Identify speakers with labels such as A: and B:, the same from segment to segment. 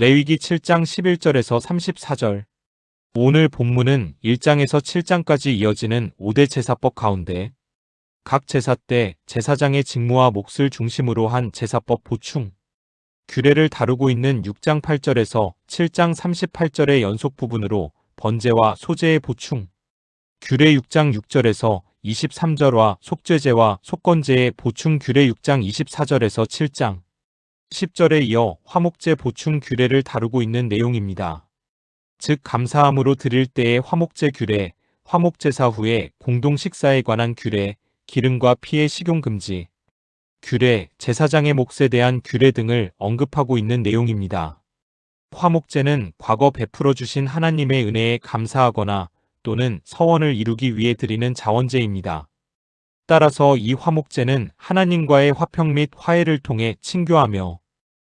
A: 레위기 7장 11절에서 34절. 오늘 본문은 1장에서 7장까지 이어지는 5대 제사법 가운데 각 제사 때 제사장의 직무와 몫을 중심으로 한 제사법 보충, 규례를 다루고 있는 6장 8절에서 7장 38절의 연속 부분으로 번제와 소제의 보충, 규례 6장 6절에서 23절과 속죄제와 속건제의 보충 규례 6장 24절에서 7장 10절에 이어 화목제 보충 규례를 다루고 있는 내용입니다. 즉 감사함으로 드릴 때의 화목제 규례, 화목제사 후에 공동 식사에 관한 규례, 기름과 피의 식용 금지, 규례, 제사장의 몫에 대한 규례 등을 언급하고 있는 내용입니다. 화목제는 과거 베풀어 주신 하나님의 은혜에 감사하거나 또는 서원을 이루기 위해 드리는 자원제입니다. 따라서 이 화목제는 하나님과의 화평 및 화해를 통해 친교하며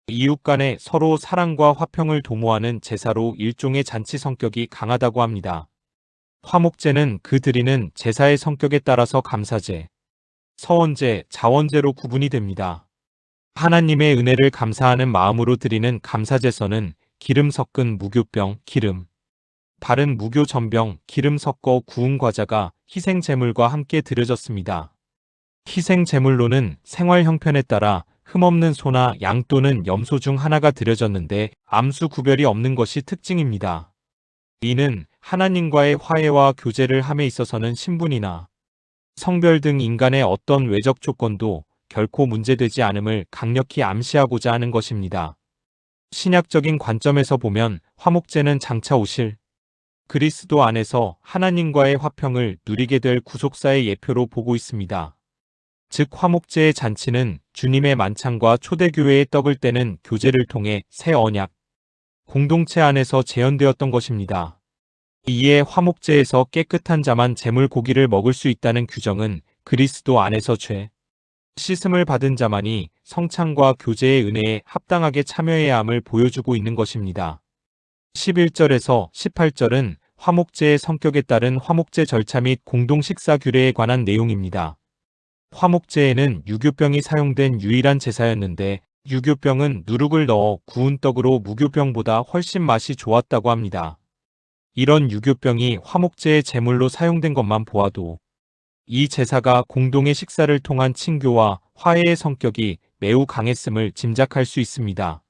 A: 이웃 간에 서로 사랑과 화평을 도모하는 제사로 일종의 잔치 성격이 강하다고 합니다. 화목제는 그 드리는 제사의 성격에 따라서 감사제, 서원제, 자원제로 구분이 됩니다. 하나님의 은혜를 감사하는 마음으로 드리는 감사제서는 기름 섞은 무교병, 기름, 바른 무교 전병, 기름 섞어 구운 과자가 희생제물과 함께 드려졌습니다. 희생제물로는 생활 형편에 따라 흠없는 소나 양 또는 염소 중 하나가 드려졌는데 암수 구별이 없는 것이 특징입니다. 이는 하나님과의 화해와 교제를 함에 있어서는 신분이나 성별 등 인간의 어떤 외적 조건도 결코 문제되지 않음을 강력히 암시하고자 하는 것입니다. 신약적인 관점에서 보면 화목제는 장차 오실 그리스도 안에서 하나님과의 화평을 누리게 될 구속사의 예표로 보고 있습니다. 즉 화목제의 잔치는 주님의 만찬과 초대교회의 떡을 떼는 교제를 통해 새 언약, 공동체 안에서 재현되었던 것입니다. 이에 화목제에서 깨끗한 자만 제물 고기를 먹을 수 있다는 규정은 그리스도 안에서 죄, 씻음을 받은 자만이 성찬과 교제의 은혜에 합당하게 참여해야 함을 보여주고 있는 것입니다. 11절에서 18절은 화목제의 성격에 따른 화목제 절차 및 공동식사 규례에 관한 내용입니다. 화목제에는 유교병이 사용된 유일한 제사였는데 유교병은 누룩을 넣어 구운 떡으로 무교병보다 훨씬 맛이 좋았다고 합니다. 이런 유교병이 화목제의 제물로 사용된 것만 보아도 이 제사가 공동의 식사를 통한 친교와 화해의 성격이 매우 강했음을 짐작할 수 있습니다.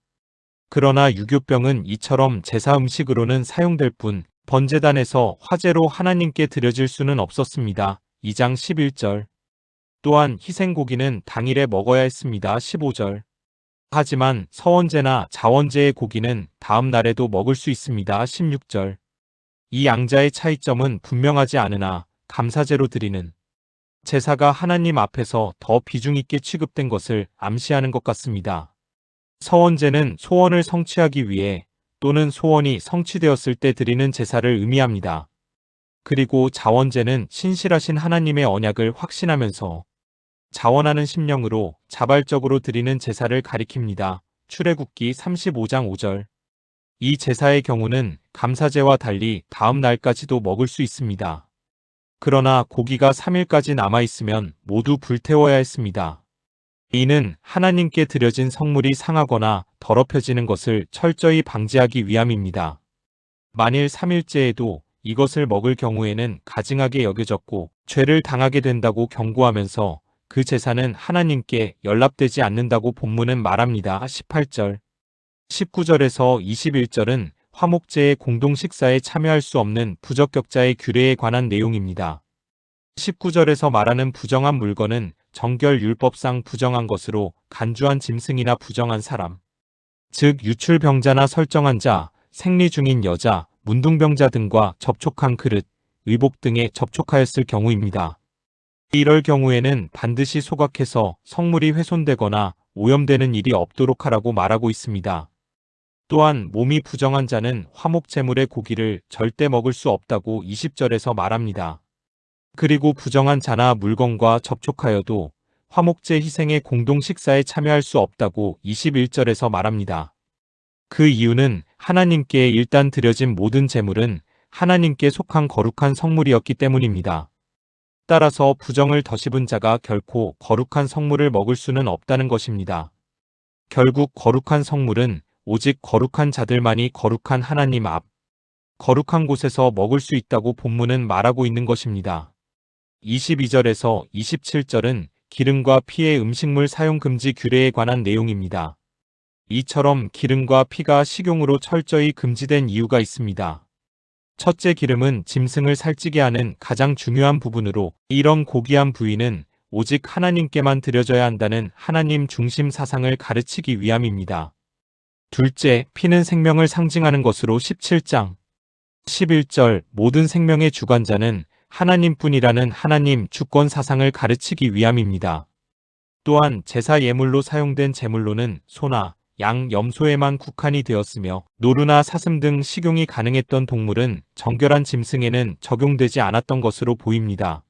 A: 그러나 유교병은 이처럼 제사 음식으로는 사용될 뿐 번제단에서 화제로 하나님께 드려질 수는 없었습니다. 2장 11절. 또한 희생고기는 당일에 먹어야 했습니다. 15절. 하지만 서원제나 자원제의 고기는 다음 날에도 먹을 수 있습니다. 16절. 이 양자의 차이점은 분명하지 않으나 감사제로 드리는 제사가 하나님 앞에서 더 비중 있게 취급된 것을 암시하는 것 같습니다. 서원제는 소원을 성취하기 위해 또는 소원이 성취되었을 때 드리는 제사를 의미합니다. 그리고 자원제는 신실하신 하나님의 언약을 확신하면서 자원하는 심령으로 자발적으로 드리는 제사를 가리킵니다. 출애굽기 35장 5절. 이 제사의 경우는 감사제와 달리 다음 날까지도 먹을 수 있습니다. 그러나 고기가 3일까지 남아있으면 모두 불태워야 했습니다. 이는 하나님께 드려진 성물이 상하거나 더럽혀지는 것을 철저히 방지하기 위함입니다. 만일 3일째에도 이것을 먹을 경우에는 가증하게 여겨졌고 죄를 당하게 된다고 경고하면서 그 제사는 하나님께 연락되지 않는다고 본문은 말합니다. 18절, 19절에서 21절은 화목제의 공동식사에 참여할 수 없는 부적격자의 규례에 관한 내용입니다. 19절에서 말하는 부정한 물건은 정결 율법상 부정한 것으로 간주한 짐승이나 부정한 사람, 즉 유출병자나 설정한 자, 생리 중인 여자, 문둥병자 등과 접촉한 그릇, 의복 등에 접촉하였을 경우입니다. 이럴 경우에는 반드시 소각해서 성물이 훼손되거나 오염되는 일이 없도록 하라고 말하고 있습니다. 또한 몸이 부정한 자는 화목제물의 고기를 절대 먹을 수 없다고 20절에서 말합니다. 그리고 부정한 자나 물건과 접촉하여도 화목제 희생의 공동식사에 참여할 수 없다고 21절에서 말합니다. 그 이유는 하나님께 일단 드려진 모든 제물은 하나님께 속한 거룩한 성물이었기 때문입니다. 따라서 부정을 덧입은 자가 결코 거룩한 성물을 먹을 수는 없다는 것입니다. 결국 거룩한 성물은 오직 거룩한 자들만이 거룩한 하나님 앞, 거룩한 곳에서 먹을 수 있다고 본문은 말하고 있는 것입니다. 22절에서 27절은 기름과 피의 음식물 사용 금지 규례에 관한 내용입니다. 이처럼 기름과 피가 식용으로 철저히 금지된 이유가 있습니다. 첫째, 기름은 짐승을 살찌게 하는 가장 중요한 부분으로 이런 고귀한 부위는 오직 하나님께만 드려져야 한다는 하나님 중심 사상을 가르치기 위함입니다. 둘째, 피는 생명을 상징하는 것으로 17장 11절 모든 생명의 주관자는 하나님뿐이라는 하나님 주권 사상을 가르치기 위함입니다. 또한 제사 예물로 사용된 제물로는 소나 양, 염소에만 국한이 되었으며 노루나 사슴 등 식용이 가능했던 동물은 정결한 짐승에는 적용되지 않았던 것으로 보입니다.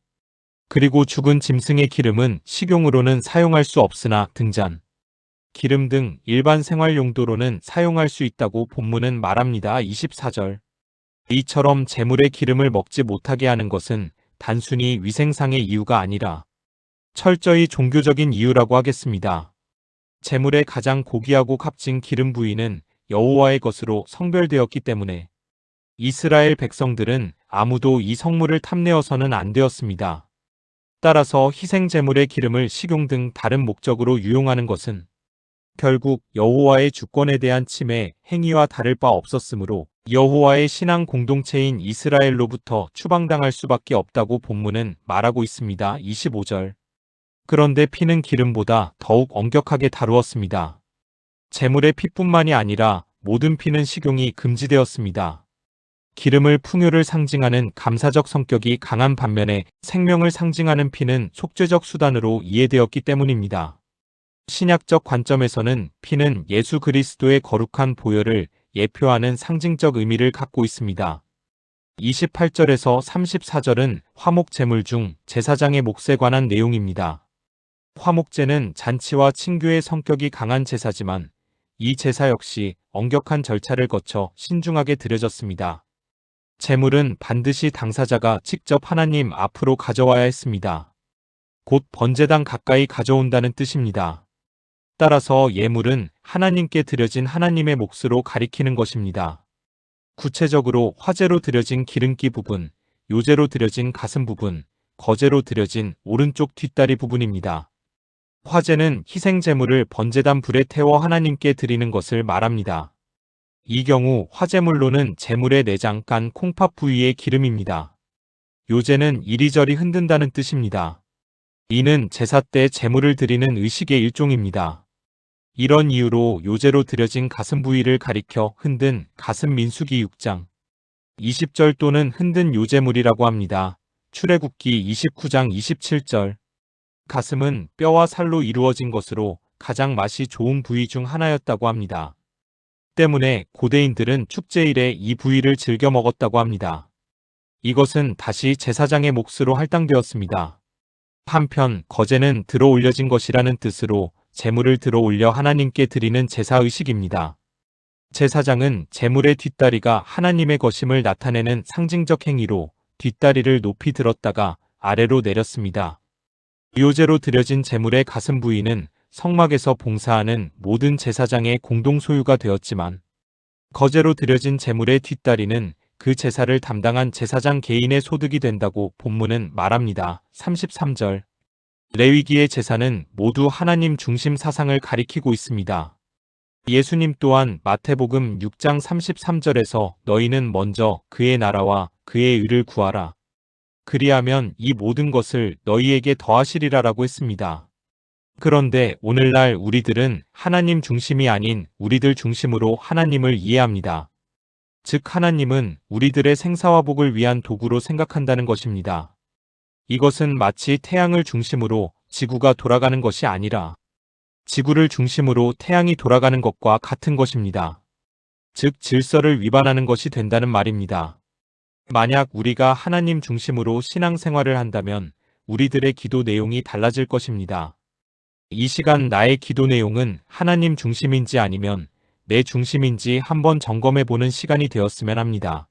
A: 그리고 죽은 짐승의 기름은 식용으로는 사용할 수 없으나 등잔, 기름 등 일반 생활 용도로는 사용할 수 있다고 본문은 말합니다. 24절 이처럼 제물의 기름을 먹지 못하게 하는 것은 단순히 위생상의 이유가 아니라 철저히 종교적인 이유라고 하겠습니다. 제물의 가장 고귀하고 값진 기름 부위는 여호와의 것으로 성별되었기 때문에 이스라엘 백성들은 아무도 이 성물을 탐내어서는 안 되었습니다. 따라서 희생 제물의 기름을 식용 등 다른 목적으로 유용하는 것은 결국 여호와의 주권에 대한 침해 행위와 다를 바 없었으므로 여호와의 신앙 공동체인 이스라엘로부터 추방당할 수밖에 없다고 본문은 말하고 있습니다. 25절 그런데 피는 기름보다 더욱 엄격하게 다루었습니다. 제물의 피뿐만이 아니라 모든 피는 식용이 금지되었습니다. 기름을 풍요를 상징하는 감사적 성격이 강한 반면에 생명을 상징하는 피는 속죄적 수단으로 이해되었기 때문입니다. 신약적 관점에서는 피는 예수 그리스도의 거룩한 보혈을 예표하는 상징적 의미를 갖고 있습니다. 28절에서 34절은 화목 제물 중 제사장의 몫에 관한 내용입니다. 화목제는 잔치와 친교의 성격이 강한 제사지만 이 제사 역시 엄격한 절차를 거쳐 신중하게 드려졌습니다. 제물은 반드시 당사자가 직접 하나님 앞으로 가져와야 했습니다. 곧 번제당 가까이 가져온다는 뜻입니다. 따라서 예물은 하나님께 드려진 하나님의 몫으로 가리키는 것입니다. 구체적으로 화제로 드려진 기름기 부분, 요제로 드려진 가슴 부분, 거제로 드려진 오른쪽 뒷다리 부분입니다. 화제는 희생 제물을 번제단 불에 태워 하나님께 드리는 것을 말합니다. 이 경우 화제물로는 제물의 내장 간 콩팥 부위의 기름입니다. 요제는 이리저리 흔든다는 뜻입니다. 이는 제사 때 제물을 드리는 의식의 일종입니다. 이런 이유로 요제로 드려진 가슴 부위를 가리켜 흔든 가슴 민수기 6장 20절 또는 흔든 요제물이라고 합니다. 출애굽기 29장 27절 가슴은 뼈와 살로 이루어진 것으로 가장 맛이 좋은 부위 중 하나였다고 합니다. 때문에 고대인들은 축제일에 이 부위를 즐겨 먹었다고 합니다. 이것은 다시 제사장의 몫으로 할당되었습니다. 한편 거제는 들어 올려진 것이라는 뜻으로 제물을 들어 올려 하나님께 드리는 제사의식입니다. 제사장은 제물의 뒷다리가 하나님의 것임을 나타내는 상징적 행위로 뒷다리를 높이 들었다가 아래로 내렸습니다. 요제로 드려진 제물의 가슴 부위는 성막에서 봉사하는 모든 제사장의 공동 소유가 되었지만 거제로 드려진 제물의 뒷다리는 그 제사를 담당한 제사장 개인의 소득이 된다고 본문은 말합니다. 33절 레위기의 제사는 모두 하나님 중심 사상을 가리키고 있습니다. 예수님 또한 마태복음 6장 33절에서 너희는 먼저 그의 나라와 그의 의를 구하라. 그리하면 이 모든 것을 너희에게 더하시리라라고 했습니다. 그런데 오늘날 우리들은 하나님 중심이 아닌 우리들 중심으로 하나님을 이해합니다. 즉 하나님은 우리들의 생사와 복을 위한 도구로 생각한다는 것입니다. 이것은 마치 태양을 중심으로 지구가 돌아가는 것이 아니라 지구를 중심으로 태양이 돌아가는 것과 같은 것입니다. 즉 질서를 위반하는 것이 된다는 말입니다. 만약 우리가 하나님 중심으로 신앙생활을 한다면 우리들의 기도 내용이 달라질 것입니다. 이 시간 나의 기도 내용은 하나님 중심인지 아니면 내 중심인지 한번 점검해 보는 시간이 되었으면 합니다.